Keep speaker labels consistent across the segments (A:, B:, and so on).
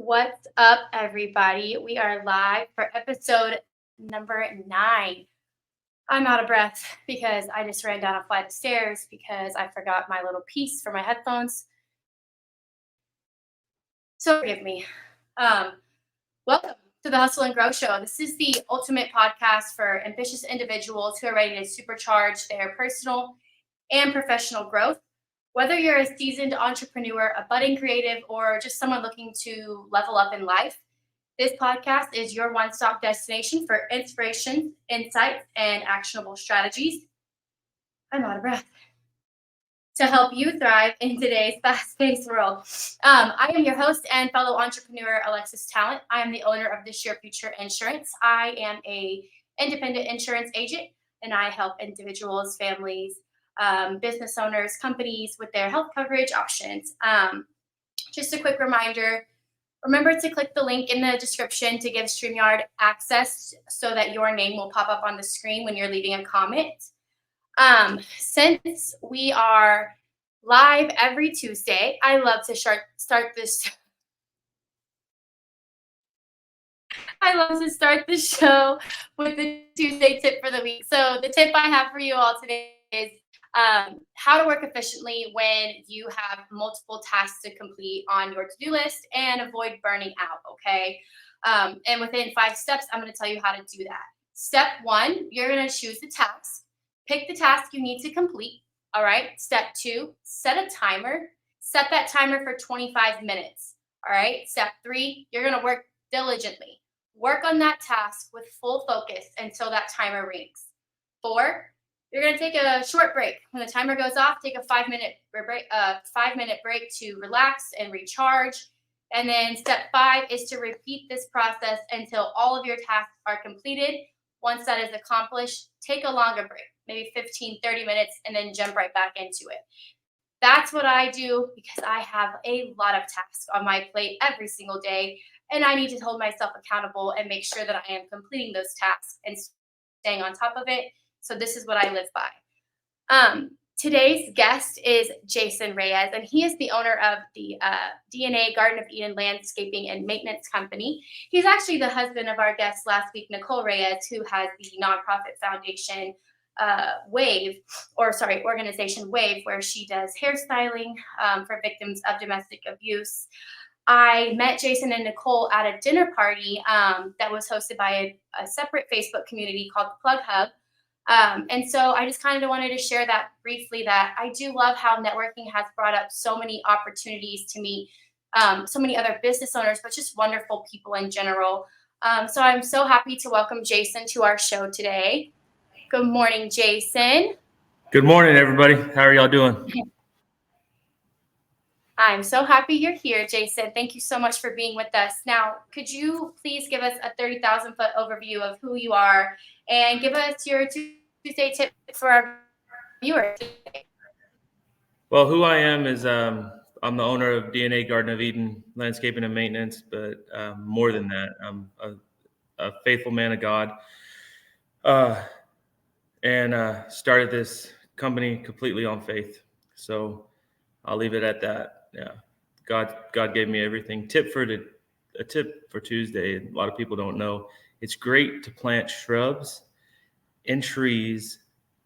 A: What's up, everybody? We are live for episode number 9. I'm out of breath because I just ran down a flight of stairs because I forgot my little piece for my headphones. So forgive me. Um, Welcome to the Hustle and Grow Show. This is the ultimate podcast for ambitious individuals who are ready to supercharge their personal and professional growth. Whether you're a seasoned entrepreneur, a budding creative, or just someone looking to level up in life, this podcast is your one-stop destination for inspiration, insights, and actionable strategies. I'm out of breath. To help you thrive in today's fast-paced world. I am your host and fellow entrepreneur, Alexis Talent. I am the owner of This Your Future Insurance. I am a independent insurance agent, and I help individuals, families, business owners, companies with their health coverage options. Just a quick reminder, remember to click the link in the description to give StreamYard access so that your name will pop up on the screen when you're leaving a comment. Since we are live every Tuesday, I love to start this. I love to start the show with the Tuesday tip for the week. So the tip I have for you all today is how to work efficiently when you have multiple tasks to complete on your to-do list and avoid burning out, okay? And within 5 steps, I'm going to tell you how to do that. Step 1, you're going to choose the task. Pick the task you need to complete, all right? Step 2, set a timer. Set that timer for 25 minutes, all right? Step 3, you're going to work diligently. Work on that task with full focus until that timer rings. 4, you're going to take a short break. When the timer goes off, take a 5-minute break to relax and recharge. And then step 5 is to repeat this process until all of your tasks are completed. Once that is accomplished, take a longer break, maybe 15, 30 minutes, and then jump right back into it. That's what I do because I have a lot of tasks on my plate every single day, and I need to hold myself accountable and make sure that I am completing those tasks and staying on top of it. So this is what I live by. Today's guest is Jason Reyes, and he is the owner of the DNA Garden of Eden Landscaping and Maintenance Company. He's actually the husband of our guest last week, Nicole Reyes, who has the nonprofit foundation organization Wave, where she does hairstyling for victims of domestic abuse. I met Jason and Nicole at a dinner party that was hosted by a separate Facebook community called the Plug Hub. And so I just kind of wanted to share that briefly, that I do love how networking has brought up so many opportunities to meet so many other business owners, but just wonderful people in general. So I'm so happy to welcome Jason to our show today. Good morning, Jason.
B: Good morning, everybody. How are y'all doing?
A: I'm so happy you're here, Jason. Thank you so much for being with us. Now, could you please give us a 30,000-foot overview of who you are and give us your Tuesday tip for our viewers?
B: Well, who I am is I'm the owner of DNA Garden of Eden Landscaping and Maintenance, but more than that, I'm a faithful man of God, and started this company completely on faith. So I'll leave it at that. Yeah, God gave me everything. A tip for Tuesday. A lot of people don't know. It's great to plant shrubs and trees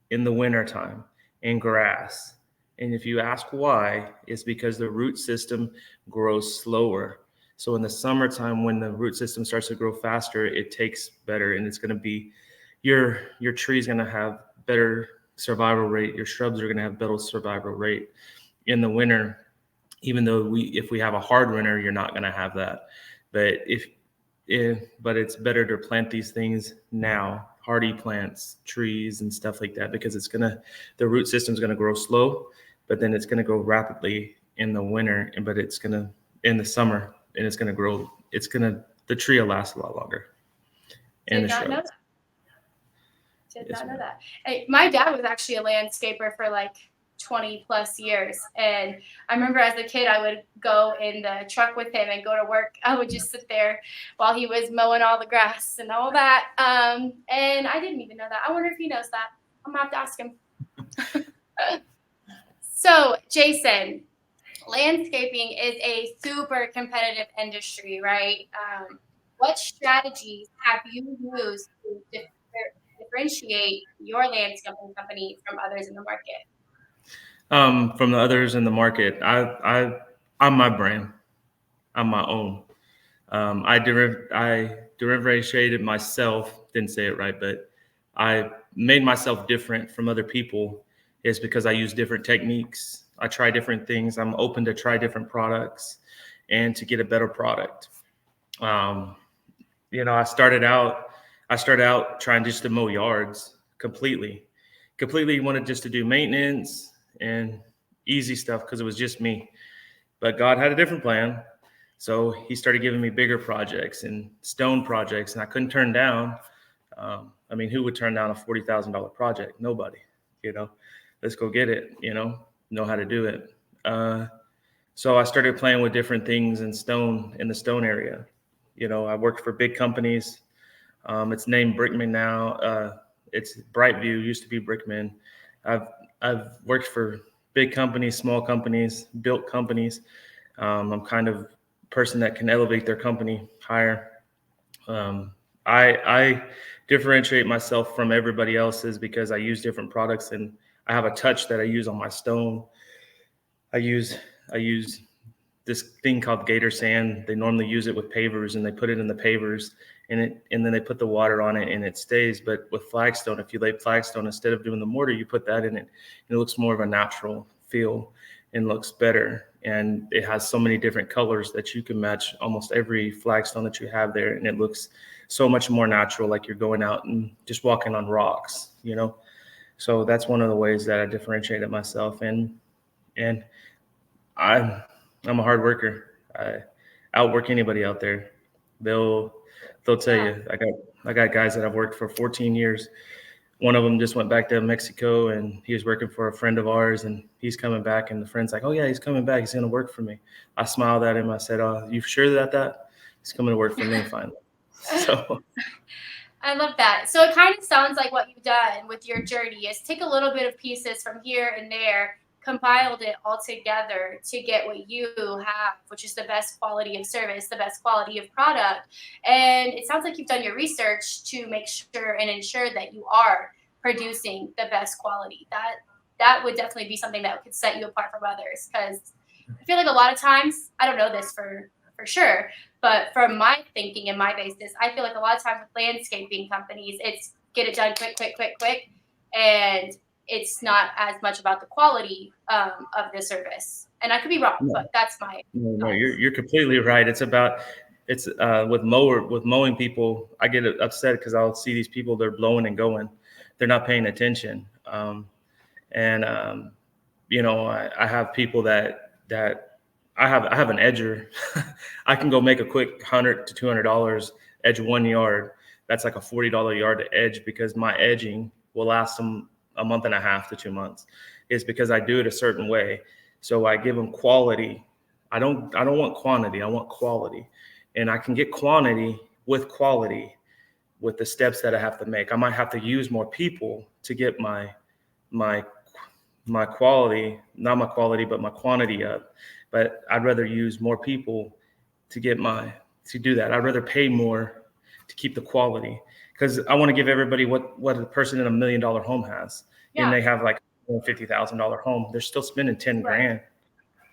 B: in the wintertime and grass. And if you ask why, it's because the root system grows slower. So in the summertime, when the root system starts to grow faster, it takes better, and it's going to be your tree is going to have better survival rate. Your shrubs are going to have better survival rate in the winter. Even though if we have a hard winter, you're not going to have that. But but it's better to plant these things now, hardy plants, trees, and stuff like that, because the root system is going to grow slow, but then it's going to grow rapidly in the winter, but it's going to in the summer, and it's going to grow. The tree will last a lot longer.
A: Did not know that. Hey, my dad was actually a landscaper for like 20 plus years, and I remember as a kid I would go in the truck with him and go to work. I would just sit there while he was mowing all the grass and all that, and I didn't even know that. I wonder if he knows that. I'm gonna have to ask him. So Jason, landscaping is a super competitive industry, right? What strategies have you used to differentiate your landscaping company from others in the market?
B: From the others in the market, I'm my brand. I'm my own. I differentiated myself. Didn't say it right, but I made myself different from other people. Is because I use different techniques. I try different things. I'm open to try different products, and to get a better product. Um, I started out. Trying just to mow yards completely wanted just to do maintenance and easy stuff because it was just me. But God had a different plan. So he started giving me bigger projects and stone projects, and I couldn't turn down. Who would turn down a $40,000 project? Nobody. You know, let's go get it. Know how to do it. So I started playing with different things in the stone area. I worked for big companies. It's named Brickman now. It's Brightview. Used to be Brickman. I've I've worked for big companies, small companies, built companies. I'm kind of person that can elevate their company higher. I differentiate myself from everybody else's because I use different products, and I have a touch that I use on my stone. I use this thing called gator sand. They normally use it with pavers, and they put it in the pavers, and then they put the water on it, and it stays. But with flagstone, if you lay flagstone instead of doing the mortar, you put that in it, and it looks more of a natural feel and looks better. And it has so many different colors that you can match almost every flagstone that you have there, and it looks so much more natural, like you're going out and just walking on rocks. So that's one of the ways that I differentiated myself, and I'm I'm a hard worker. I outwork anybody out there. They'll tell
A: Yeah.
B: you. I got guys that I've worked for 14 years. One of them just went back to Mexico, and he was working for a friend of ours, and he's coming back, and the friend's like, "Oh yeah, he's coming back. He's gonna work for me." I smiled at him. I said, "Oh, you sure that he's coming to work for me finally?" So
A: I love that. So it kind of sounds like what you've done with your journey is take a little bit of pieces from here and there, compiled it all together to get what you have, which is the best quality of service, the best quality of product. And it sounds like you've done your research to make sure and ensure that you are producing the best quality. That would definitely be something that could set you apart from others. Because I feel like a lot of times, I don't know this for sure, but from my thinking and my basis, I feel like a lot of times with landscaping companies, it's get it done quick, quick, quick, quick, and it's not as much about the quality of the service. And I could be wrong,
B: no,
A: but that's my
B: no,
A: thoughts.
B: you're completely right. It's with mowing people. I get upset because I'll see these people, they're blowing and going, they're not paying attention. And I have people that I have an edger. I can go make a quick $100 to $200 edge 1 yard. That's like a $40 yard to edge because my edging will last them a month and a half to 2 months. It's because I do it a certain way. So I give them quality. I don't want quantity. I want quality, and I can get quantity with quality with the steps that I have to make. I might have to use more people to get my my quality, not my quality, but my quantity up. But I'd rather use more people to to do that. I'd rather pay more to keep the quality because I want to give everybody what a person in $1 million home has, and
A: Yeah,
B: they have like a $50,000 home. They're still spending 10
A: right.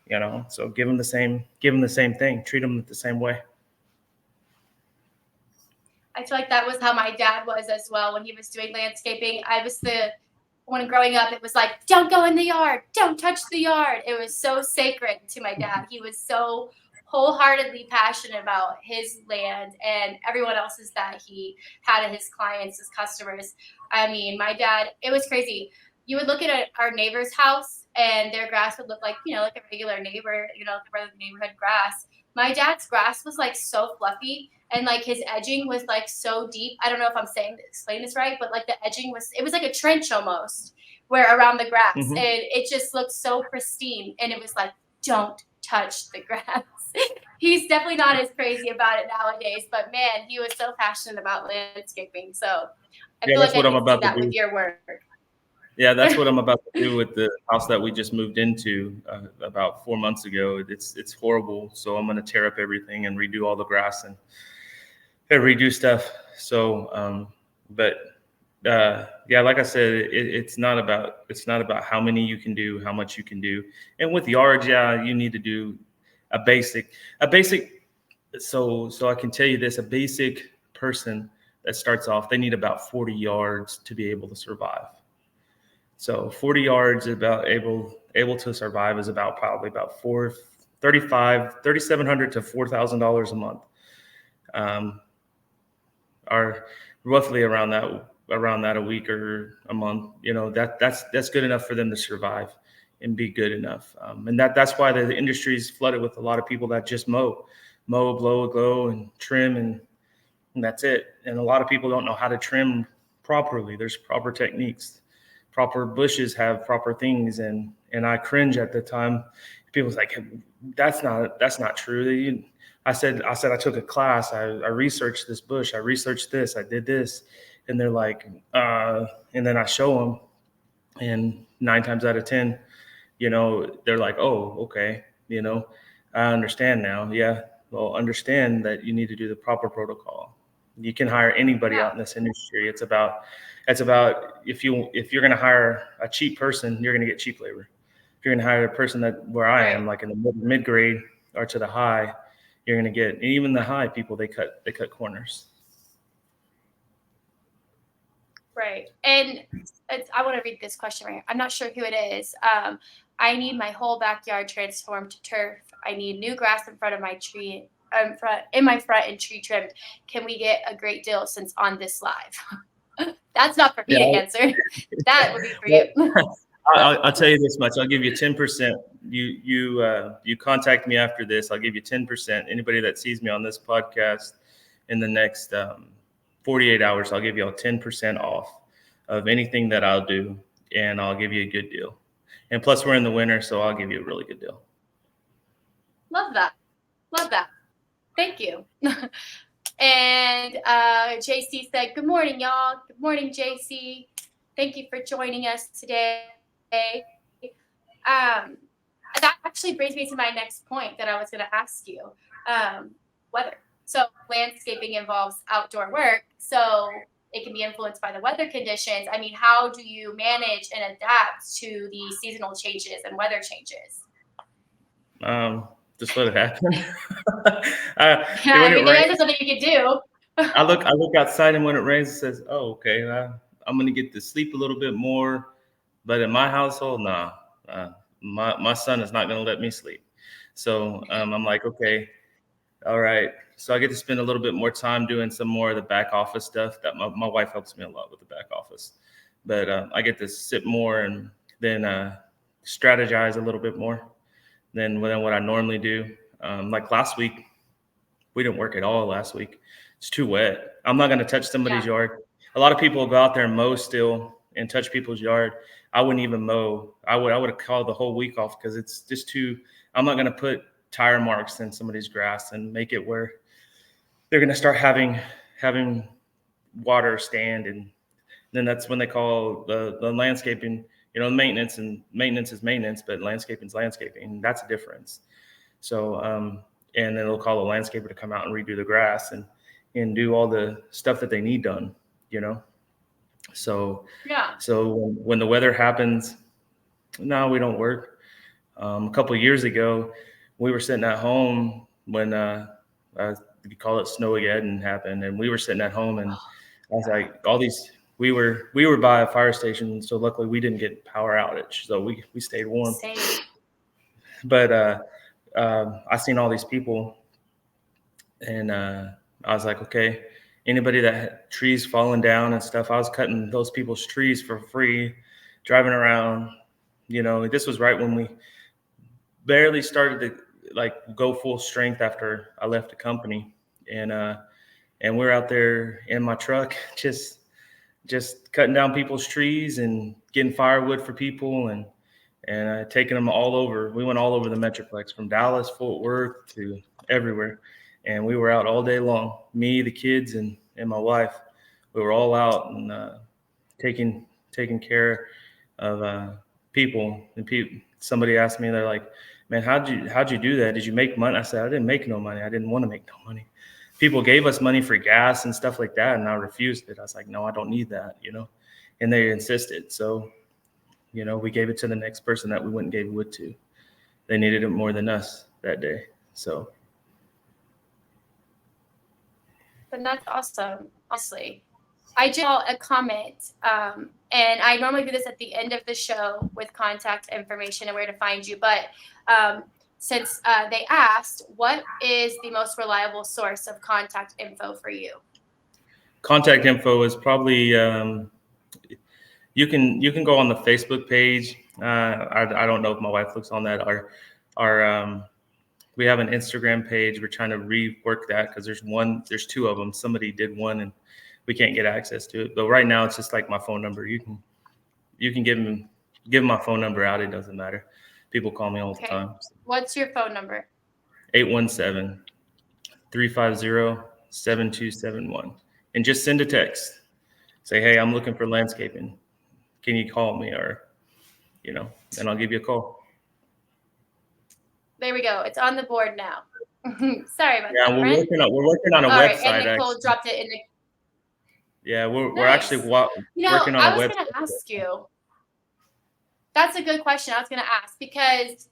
B: grand, So give them the same thing, treat them the same way.
A: I feel like that was how my dad was as well when he was doing landscaping. I was the when growing up, it was like, don't go in the yard, don't touch the yard. It was so sacred to my dad. He was so wholeheartedly passionate about his land and everyone else's that he had his clients, his customers. I mean, my dad, it was crazy. You would look at our neighbor's house and their grass would look like a regular neighbor, like a regular neighborhood grass. My dad's grass was like so fluffy and like his edging was like so deep. I don't know if I'm saying explain this right, but like the edging was like a trench almost where around the grass
B: Hmm.
A: and it just looked so pristine and it was like don't touch the grass. He's definitely not as crazy about it nowadays, but man, he was so passionate about landscaping. So I
B: Yeah,
A: feel
B: that's
A: like I
B: what I'm
A: could see
B: about to
A: that with
B: do.
A: your work.
B: Yeah, that's what I'm about to do with the house that we just moved into about 4 months ago. It's horrible, so I'm going to tear up everything and redo all the grass and redo stuff. So, but yeah, like I said, it's not about how many you can do, how much you can do. And with yards, yeah, you need to do a basic. So I can tell you this: a basic person that starts off, they need about 40 yards to be able to survive. So 40 yards about able to survive is about probably about $3,700 to $4,000 a month. Are roughly around that a week or a month. That's good enough for them to survive and be good enough. And that's why the industry is flooded with a lot of people that just mow, blow, glow, and trim, and that's it. And a lot of people don't know how to trim properly. There's proper techniques. Proper bushes have proper things, and I cringe at the time. People's like, that's not true. I said I took a class. I researched this bush. I researched this. I did this, and they're like, and then I show them, and 9 times out of 10, they're like, oh, okay, I understand now. Yeah, well, understand that you need to do the proper protocol. You can hire anybody out in this industry. It's about if you're going to hire a cheap person, you're going to get cheap labor. If you're going to hire a person that where I am, like in the mid grade or to the high, you're going to get, and even the high people, they cut corners.
A: Right. And I want to read this question right here. I'm not sure who it is. I need my whole backyard transformed to turf. I need new grass in front of my tree, in my front, and tree trimmed. Can we get a great deal since on this live? That's not for me to answer. That would be for you.
B: I'll tell you this much. I'll give you 10%. You contact me after this. I'll give you 10%. Anybody that sees me on this podcast in the next 48 hours, I'll give you all 10% off of anything that I'll do, and I'll give you a good deal. And plus, we're in the winter, so I'll give you a really good deal.
A: Love that. Thank you. And JC said, good morning, y'all. Good morning, JC. Thank you for joining us today. That actually brings me to my next point that I was going to ask you. Weather. So landscaping involves outdoor work, so it can be influenced by the weather conditions. I mean, how do you manage and adapt to the seasonal changes and weather changes?
B: Just let it happen.
A: There's something you can do.
B: I look outside, and when it rains, it says, "Oh, okay, I'm gonna get to sleep a little bit more." But in my household, nah, my son is not gonna let me sleep. So I'm like, okay, all right. So I get to spend a little bit more time doing some more of the back office stuff. That my wife helps me a lot with the back office, but I get to sit more and then strategize a little bit more than what I normally do. Like last week, we didn't work at all last week. It's too wet. I'm not going to touch somebody's yard. A lot of people go out there and mow still and touch people's yard. I wouldn't even mow. I would have called the whole week off because it's just too. I'm not going to put tire marks in somebody's grass and make it where they're going to start having water stand, and then that's when they call the landscaping. Maintenance, and maintenance is maintenance, but landscaping is landscaping. That's a difference. So, and then they'll call a landscaper to come out and redo the grass and do all the stuff that they need done, So, So when the weather happens, no, we don't work. A couple of years ago, we were sitting at home when we call it Snowmageddon happened, and we were sitting at home, and I was like, we were by a fire station, so luckily we didn't get power outage, so we stayed warm.
A: Same.
B: But I seen all these people, and I was like, okay, anybody that had trees falling down and stuff, I was cutting those people's trees for free, driving around. This was right when we barely started to go full strength after I left the company, and we're out there in my truck just cutting down people's trees and getting firewood for people and taking them all over. We went all over the Metroplex, from Dallas, Fort Worth to everywhere. And we were out all day long. Me, the kids, and my wife. We were all out and taking care people. And somebody asked me, they're like, "Man, how'd you do that? Did you make money?" I said, "I didn't make no money. I didn't want to make no money. People gave us money for gas and stuff like that, and I refused it. I was like, no, I don't need that, And they insisted. So, we gave it to the next person that we went and gave wood to. They needed it more than us that day. So.
A: And that's awesome, honestly. I just saw a comment, and I normally do this at the end of the show with contact information and where to find you. But since they asked, what is the most reliable source of contact info for you?
B: Contact info is probably you can go on the Facebook page. I don't know if my wife looks on that. We have an Instagram page. We're trying to rework that because there's two of them. Somebody did one and we can't get access to it. But right now it's just like my phone number. You can give my phone number out. It doesn't matter. People call me all the time.
A: What's your phone number?
B: 817-350-7271. And just send a text. Say, hey, I'm looking for landscaping. Can you call me? Or, and I'll give you a call.
A: There we go. It's on the board now. Sorry about that.
B: Yeah, we're working on a website.
A: Right, and Nicole dropped it in the.
B: Yeah, we're actually working on a website.
A: I was going to ask you. That's a good question. I was going to ask because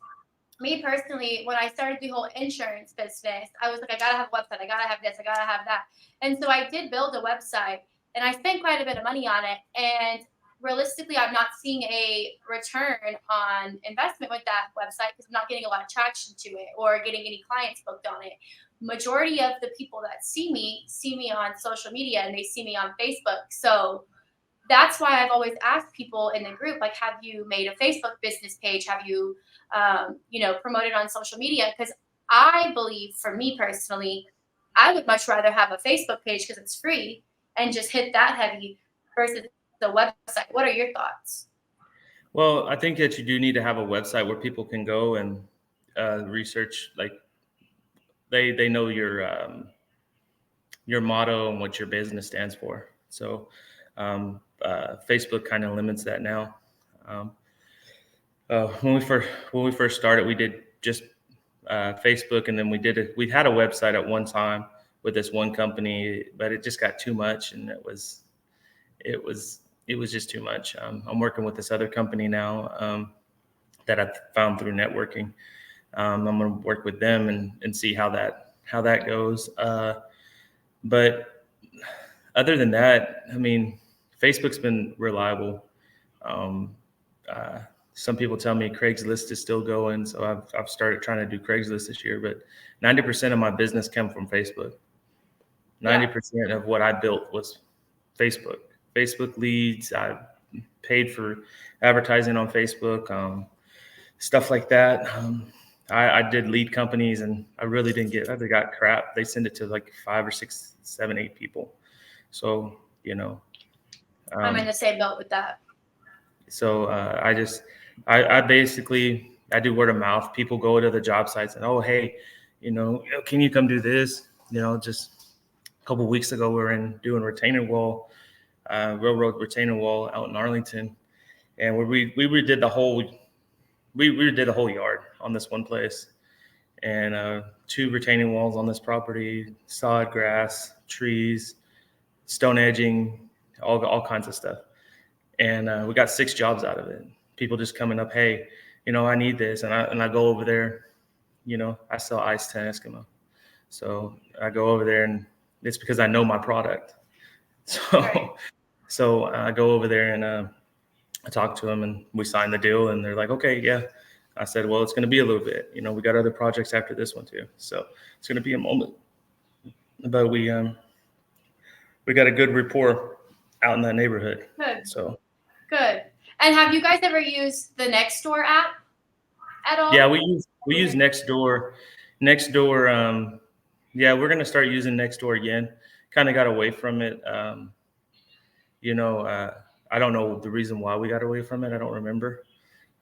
A: me personally, when I started the whole insurance business, I was like, I got to have a website. I got to have this. I got to have that. And so I did build a website and I spent quite a bit of money on it. And realistically, I'm not seeing a return on investment with that website because I'm not getting a lot of traction to it or getting any clients booked on it. Majority of the people that see me on social media and they see me on Facebook. So that's why I've always asked people in the group, like, have you made a Facebook business page? Have you, promoted on social media? Because I believe, for me personally, I would much rather have a Facebook page because it's free and just hit that heavy versus the website. What are your thoughts?
B: Well, I think that you do need to have a website where people can go and research, like they know your motto and what your business stands for. So Facebook kind of limits that now. When we first started, we did just Facebook, and then we had a website at one time with this one company, but it just got too much, and it was just too much. I'm working with this other company now that I found through networking. I'm going to work with them and see how that goes. But other than that, I mean, Facebook's been reliable. Some people tell me Craigslist is still going, so I've started trying to do Craigslist this year. But 90% of my business came from Facebook. 90% of what I built was Facebook. Facebook leads. I paid for advertising on Facebook, stuff like that. I did lead companies, and I really didn't get. I got crap. They send it to like 5 or 6, 7, 8 people. So
A: I'm in the same boat with that.
B: So I basically do word of mouth. People go to the job sites and, oh, hey, can you come do this? Just a couple of weeks ago, we were doing retaining wall, railroad retaining wall out in Arlington, and we redid the whole yard on this one place, and 2 retaining walls on this property, sod, grass, trees, stone edging, all kinds of stuff. And we got 6 jobs out of it. People just coming up, hey, I need this. And I go over there, I sell ice to Eskimo. So I go over there, and it's because I know my product. So I go over there and I talk to them, and we sign the deal, and they're like, okay, yeah. I said, well, it's going to be a little bit. We got other projects after this one too. So it's going to be a moment. But we got a good rapport out in that neighborhood.
A: Good.
B: So.
A: Good. And have you guys ever used the Nextdoor app at all?
B: Yeah, we use Nextdoor. Nextdoor, yeah, we're gonna start using Nextdoor again. Kind of got away from it. I don't know the reason why we got away from it. I don't remember.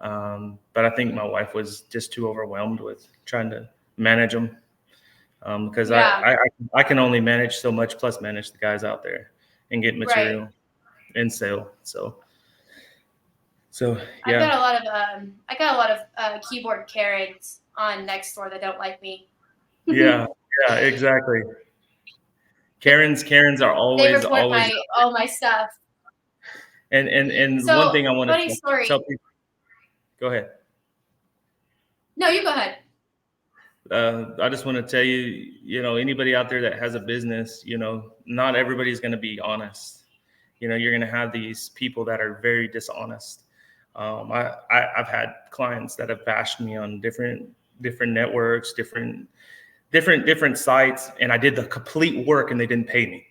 B: But I think my wife was just too overwhelmed with trying to manage them. Because I can only manage so much, plus manage the guys out there and get material and sell. So
A: I
B: yeah,
A: got a lot of keyboard Karens on Nextdoor that don't like me.
B: yeah, exactly. Karens are
A: They
B: always
A: report
B: always.
A: all my stuff.
B: And one
A: So
B: thing I want
A: funny
B: to
A: story.
B: tell people. Go ahead.
A: No, you go ahead.
B: I just want to tell you, anybody out there that has a business, not everybody's going to be honest. You're going to have these people that are very dishonest. I've had clients that have bashed me on different networks, different sites, and I did the complete work and they didn't pay me.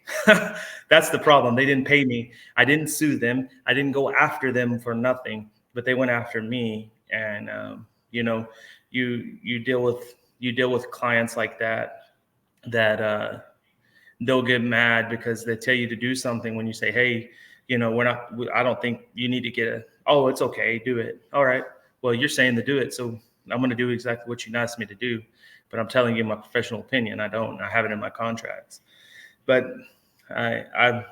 B: That's the problem. They didn't pay me. I didn't sue them. I didn't go after them for nothing, but they went after me. And you deal with clients like that they'll get mad because they tell you to do something when you say, hey, I don't think you need to oh, it's okay, do it. All right. Well, you're saying to do it, so I'm going to do exactly what you asked me to do. But I'm telling you my professional opinion. I have it in my contracts. But I've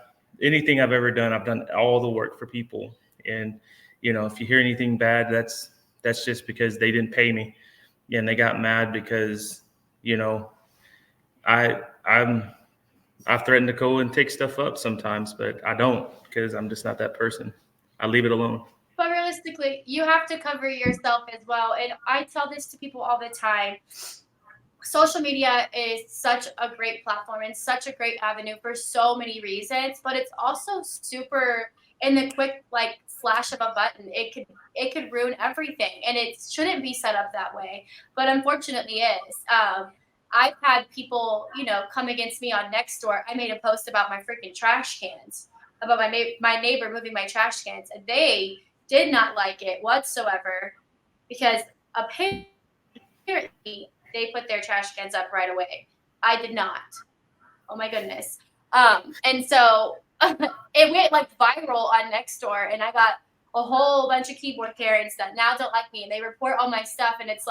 B: anything I've ever done, I've done all the work for people. And, if you hear anything bad, that's just because they didn't pay me. And they got mad because, I threaten to go and take stuff up sometimes, but I don't, because I'm just not that person. I leave it alone.
A: But realistically, you have to cover yourself as well. And I tell this to people all the time. Social media is such a great platform and such a great avenue for so many reasons, but it's also super in the quick flash of a button. It could ruin everything, and it shouldn't be set up that way, but unfortunately is. I've had people, come against me on Nextdoor. I made a post about my freaking trash cans, about my neighbor moving my trash cans, and they did not like it whatsoever because apparently they put their trash cans up right away. I did not. Oh my goodness. And so it went viral on Nextdoor, and I got a whole bunch of keyboard Karens that now don't like me, and they report all my stuff, and it's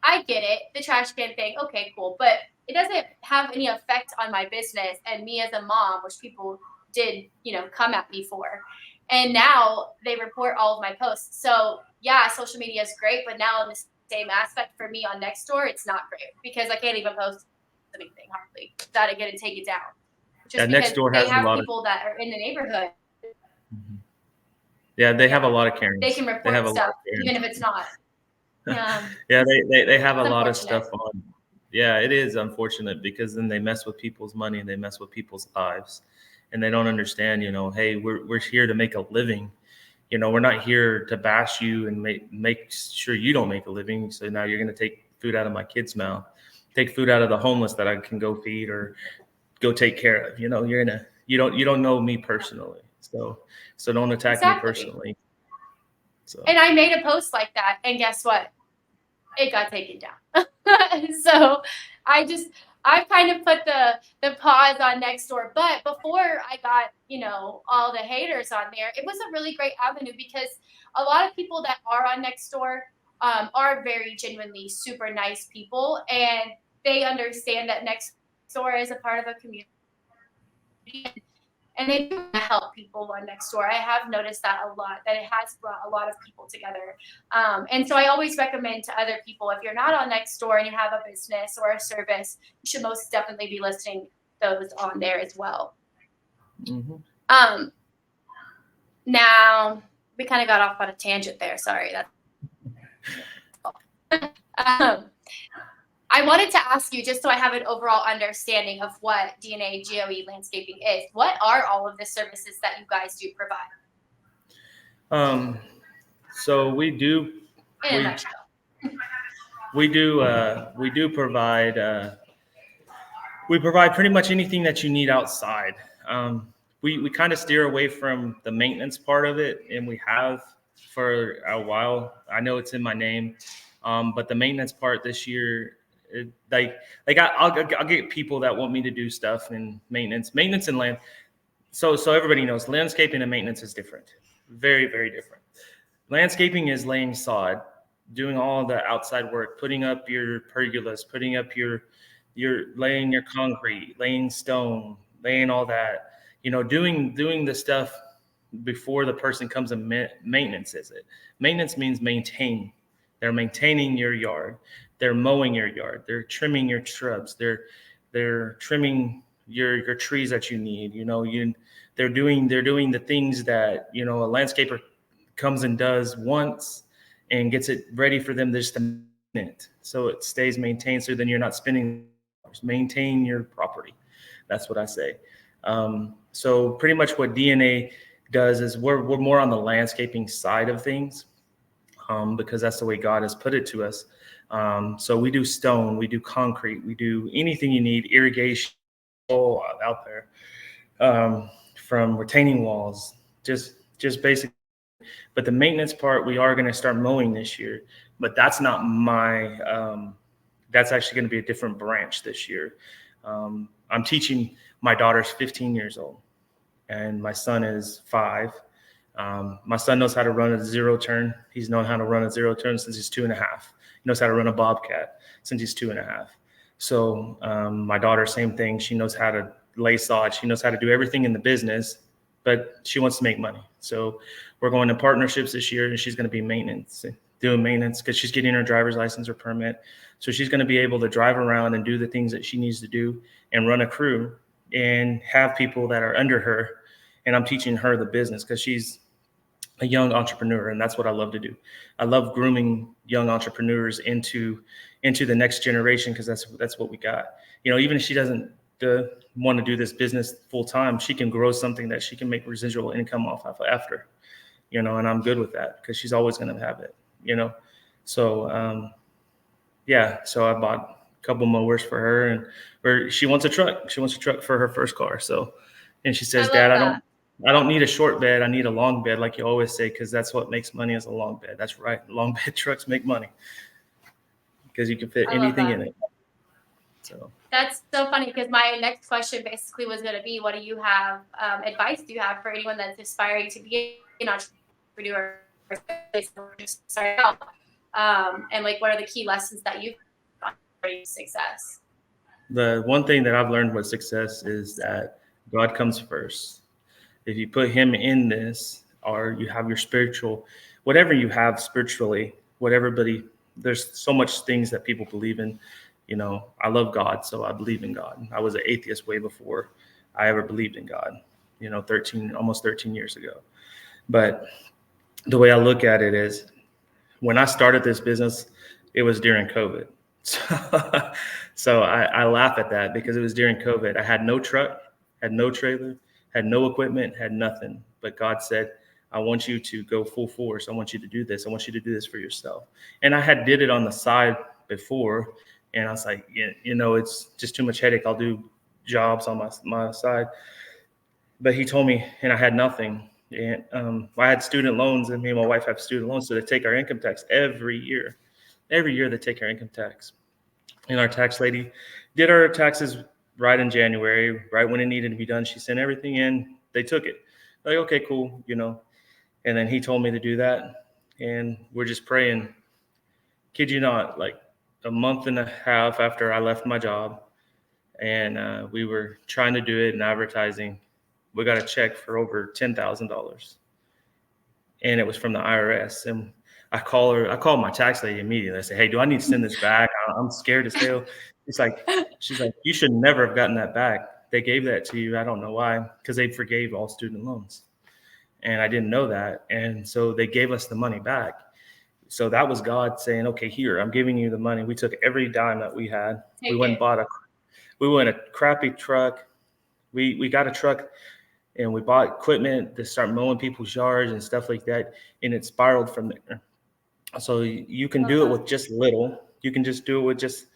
A: I get it, the trash can thing, okay, cool, but it doesn't have any effect on my business and me as a mom, which people did, come at me for. And now they report all of my posts. So yeah, social media is great, but now in the same aspect for me on Nextdoor, it's not great because I can't even post anything hardly that I get to take it down. Just because
B: Nextdoor
A: they
B: has a
A: have
B: lot
A: people that are in the neighborhood.
B: Yeah, they have a lot of Karens.
A: They can report stuff even if it's not.
B: Yeah, they have a lot of stuff on. Yeah, it is unfortunate because then they mess with people's money and they mess with people's lives, and they don't understand. Hey, we're here to make a living. We're not here to bash you and make sure you don't make a living. So now you're going to take food out of my kid's mouth, take food out of the homeless that I can go feed or go take care of. You don't know me personally, so don't attack me personally. So.
A: And I made a post like that, and guess what? It got taken down. So I've kind of put the pause on Nextdoor. But before I got, all the haters on there, it was a really great avenue because a lot of people that are on Nextdoor are very genuinely super nice people, and they understand that Nextdoor is a part of a community. And they do help people on Nextdoor. I have noticed that a lot, that it has brought a lot of people together. And so I always recommend to other people, if you're not on Nextdoor and you have a business or a service, you should most definitely be listing those on there as well.
B: Mm-hmm.
A: Now, we kind of got off on a tangent there. Sorry. I wanted to ask you, just so I have an overall understanding of what DNA GOE landscaping is, what are all of the services that you guys do provide?
B: So we do. We do provide. We provide pretty much anything that you need outside. We kind of steer away from the maintenance part of it, and we have for a while. I know it's in my name, but the maintenance part this year. I'll get people that want me to do stuff in maintenance and land. So everybody knows landscaping and maintenance is different. Very, very different. Landscaping is laying sod, doing all the outside work, putting up your pergolas, putting up your laying your concrete, laying stone, laying all that, doing the stuff before the person comes and maintenance is it. Maintenance means maintain. They're maintaining your yard. They're mowing your yard. They're trimming your shrubs. They're trimming your trees that you need. They're doing the things that a landscaper comes and does once and gets it ready for them just to maintain it, so it stays maintained. So then you're not spending. Maintain your property. That's what I say. So pretty much what DNA does is we're more on the landscaping side of things, because that's the way God has put it to us. So we do stone, we do concrete, we do anything you need, irrigation, all out there, from retaining walls, just basic. But the maintenance part, we are going to start mowing this year, but that's not my. That's actually going to be a different branch this year. I'm teaching. My daughter's 15 years old, and my son is 5. My son knows how to run a zero turn. He's known how to run a zero turn since he's 2.5. He knows how to run a bobcat since he's 2.5. So my daughter, same thing. She knows how to lay sod. She knows how to do everything in the business, but she wants to make money. So we're going to partnerships this year, and she's going to be doing maintenance because she's getting her driver's license or permit. So she's going to be able to drive around and do the things that she needs to do and run a crew and have people that are under her. And I'm teaching her the business because she's a young entrepreneur, and that's what I love to do. I love grooming young entrepreneurs into the next generation, because that's what we got. Even if she doesn't want to do this business full time, she can grow something that she can make residual income off of after. And I'm good with that because she's always going to have it. So so I bought a couple mowers for her, and she wants a truck. She wants a truck for her first car. So, and she says, Dad, I don't need a short bed. I need a long bed, like you always say, because that's what makes money, is a long bed. That's right. Long bed trucks make money because you can fit anything in it. So
A: that's so funny, because my next question basically was going to be, what do you have advice do you have for anyone that's aspiring to be an entrepreneur, start out, and what are the key lessons that you've got for success?
B: The one thing that I've learned with success is that God comes first. If you put him in this, or you have your spiritual, whatever you have spiritually, there's so much things that people believe in. I love God, so I believe in God. I was an atheist way before I ever believed in God, almost 13 years ago. But the way I look at it is, when I started this business, it was during COVID. So I laugh at that because it was during COVID. I had no truck, had no trailer, had no equipment, had nothing. But God said, I want you to go full force. I want you to do this. I want you to do this for yourself. And I had did it on the side before. And I was like, it's just too much headache. I'll do jobs on my side. But he told me, and I had nothing. And I had student loans, and me and my wife have student loans. So they take our income tax every year. Every year they take our income tax. And our tax lady did our taxes right in January, right when it needed to be done. She sent everything in. They took it. Like, okay, cool, And then he told me to do that. And we're just praying. Kid you not, like a month and a half after I left my job, and we were trying to do it in advertising, we got a check for over $10,000. And it was from the IRS. And I called my tax lady immediately. I said, hey, do I need to send this back? I'm scared as hell. She's like, you should never have gotten that back. They gave that to you. I don't know why, because they forgave all student loans. And I didn't know that. And so they gave us the money back. So that was God saying, okay, here, I'm giving you the money. We took every dime that we had. We went and bought a crappy truck. We got a truck, and we bought equipment to start mowing people's yards and stuff like that. And it spiraled from there. So you can do it with just little. You can just do it with just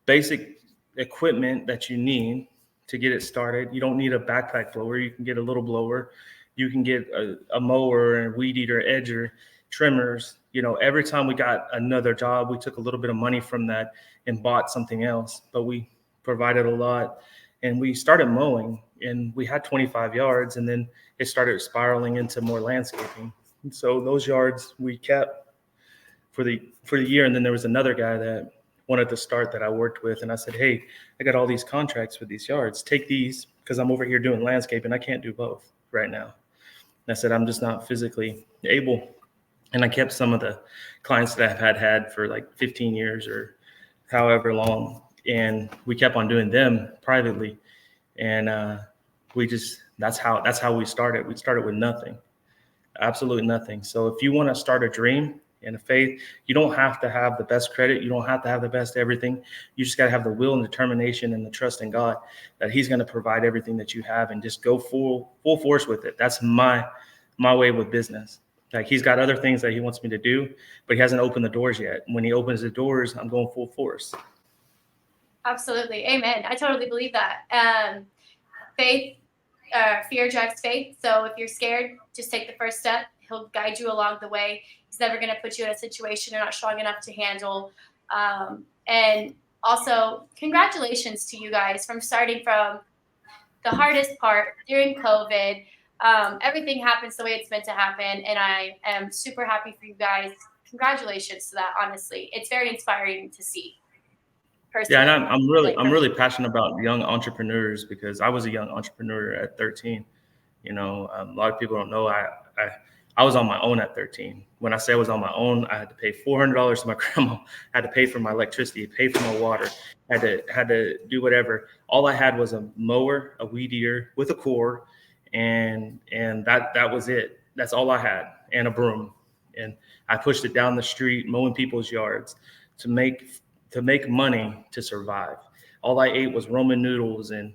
B: basic equipment that you need to get it started. You don't need a backpack blower. You can get a little blower. You can get a mower and weed eater, edger, trimmers. Every time we got another job, we took a little bit of money from that and bought something else. But we provided a lot, and we started mowing, and we had 25 yards, and then it started spiraling into more landscaping. And so those yards we kept for the year. And then there was another guy that wanted to start that I worked with, and I said, hey, I got all these contracts for these yards. Take these, because I'm over here doing landscaping. I can't do both right now. I said, I'm just not physically able. And I kept some of the clients that I've had for like 15 years or however long. And we kept on doing them privately. And that's how we started. We started with nothing, absolutely nothing. So if you want to start a dream and a faith, you don't have to have the best credit. You don't have to have the best everything. You just got to have the will and determination and the trust in God that He's going to provide everything that you have, and just go full force with it. That's my way with business. Like, He's got other things that He wants me to do, but He hasn't opened the doors yet. When He opens the doors, I'm going full force.
A: Absolutely. Amen. I totally believe that. Faith, fear drives faith. So if you're scared, just take the first step. He'll guide you along the way. He's never going to put you in a situation you're not strong enough to handle. And also, congratulations to you guys from starting from the hardest part during COVID. Everything happens the way it's meant to happen. And I am super happy for you guys. Congratulations to that, honestly. It's very inspiring to see. Personally.
B: Yeah, and I'm really passionate about young entrepreneurs, because I was a young entrepreneur at 13. You know, a lot of people don't know I was on my own at 13. When I say I was on my own, I had to pay $400 to my grandma. I had to pay for my electricity, pay for my water, had to do whatever. All I had was a mower, a weed eater with a cord, and that was it. That's all I had, and a broom. And I pushed it down the street, mowing people's yards to make money to survive. All I ate was ramen noodles and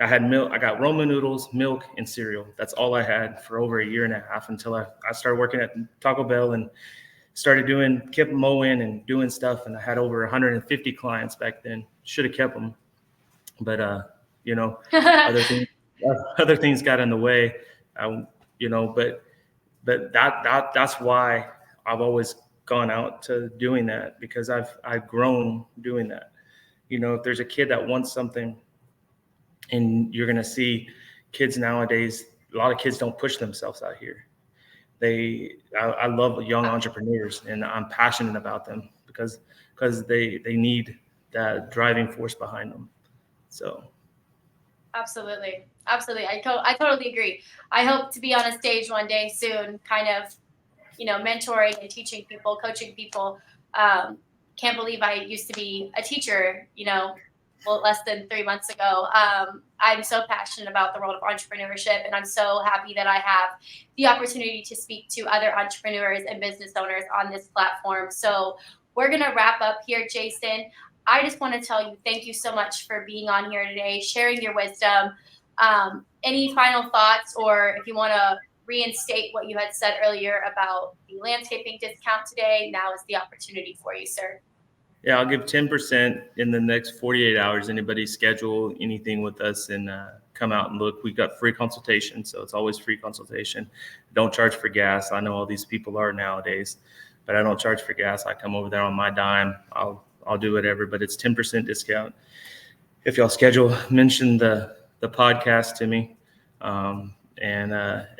B: I had milk. I got ramen noodles, milk, and cereal. That's all I had for over a year and a half, until I started working at Taco Bell and kept mowing and doing stuff. And I had over 150 clients back then. Should have kept them, but other things got in the way. But that's why I've always gone out to doing that, because I've grown doing that. If there's a kid that wants something, and you're going to see kids nowadays, a lot of kids don't push themselves out here. I love young entrepreneurs, and I'm passionate about them because they need that driving force behind them. So.
A: Absolutely. I totally agree. I hope to be on a stage one day soon, kind of, mentoring and teaching people, coaching people. Can't believe I used to be a teacher, less than 3 months ago. I'm so passionate about the world of entrepreneurship, and I'm so happy that I have the opportunity to speak to other entrepreneurs and business owners on this platform. So we're going to wrap up here, Jason. I just want to tell you, thank you so much for being on here today, sharing your wisdom. Any final thoughts, or if you want to reinstate what you had said earlier about the landscaping discount today, now is the opportunity for you, sir.
B: Yeah, I'll give 10% in the next 48 hours. Anybody schedule anything with us and come out and look. We've got free consultation, so it's always free consultation. Don't charge for gas. I know all these people are nowadays, but I don't charge for gas. I come over there on my dime. I'll do whatever, but it's 10% discount. If y'all schedule, mention the podcast to me and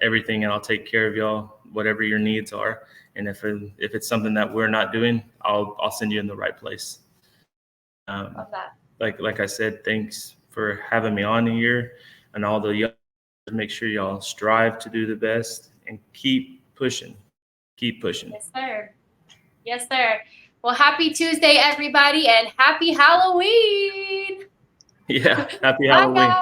B: everything, and I'll take care of y'all, whatever your needs are. And if it's something that we're not doing, I'll send you in the right place.
A: Love that.
B: Like I said, thanks for having me on here, and all the young. Make sure y'all strive to do the best and keep pushing. Keep pushing.
A: Yes, sir. Yes, sir. Well, happy Tuesday, everybody, and happy Halloween.
B: Yeah, happy Halloween.